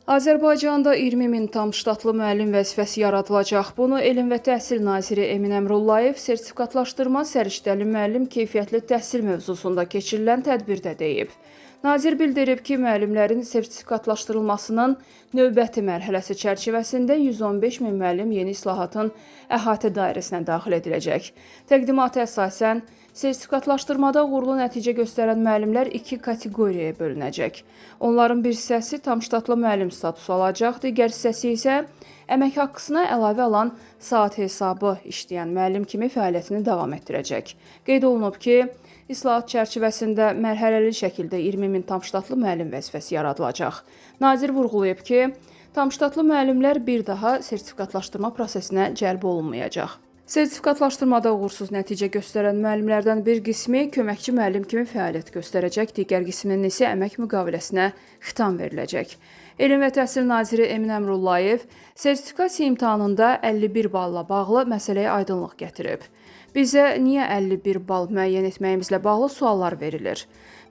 Azərbaycanda 20 min tam ştatlı müəllim vəzifəsi yaradılacaq. Bunu Elm və Təhsil naziri Emin Əmrullayev sertifikatlaşdırma səriştəli müəllim keyfiyyətli təhsil mövzusunda keçirilən tədbirdə deyib. Nazir bildirib ki, müəllimlərin sertifikatlaşdırılmasının növbəti mərhələsi çərçivəsində 115 min müəllim yeni islahatın əhatə dairəsinə daxil ediləcək. Təqdimata əsasən, sertifikatlaşdırmada uğurlu nəticə göstərən müəllimlər iki kateqoriyaya bölünəcək. Onların bir hissəsi tam ştatlı müəllim statusu alacaq, digər hissəsi isə əmək haqqısına əlavə alan saat hesabı işləyən müəllim kimi fəaliyyətini davam etdirəcək. Qeyd olunub ki, İslahat çərçivəsində mərhələli şəkildə 20 min tam ştatlı müəllim vəzifəsi yaradılacaq. Nazir vurğulayıb ki, tam ştatlı müəllimlər bir daha sertifikatlaşdırma prosesinə cəlb olunmayacaq. Sertifikatlaşdırmada uğursuz nəticə göstərən müəllimlərdən bir qismi köməkçi müəllim kimi fəaliyyət göstərəcək, digər qisminin isə əmək müqaviləsinə xitam veriləcək. Elm və Təhsil naziri Emin Əmrullayev sertifikasiya imtahanında 51 balla bağlı məsələyə aydınlıq gətirib. Bizə niyə 51 bal müəyyən etməyimizlə bağlı suallar verilir?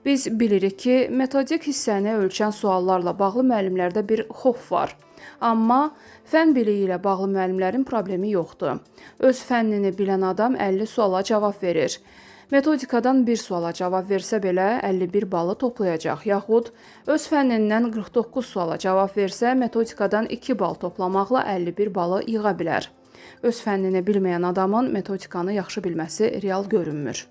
Biz bilirik ki, metodik hissəni ölçən suallarla bağlı müəllimlərdə bir xof var. Amma fənn biliyi ilə bağlı müəllimlərin problemi yoxdur. Öz fənnini bilən adam 50 suala cavab verir. Metodikadan bir suala cavab versə belə 51 balı toplayacaq, yaxud öz fənnindən 49 suala cavab versə metodikadan 2 bal toplamaqla 51 balı yığa bilər. Öz fənnini bilməyən adamın metodikanı yaxşı bilməsi real görünmür.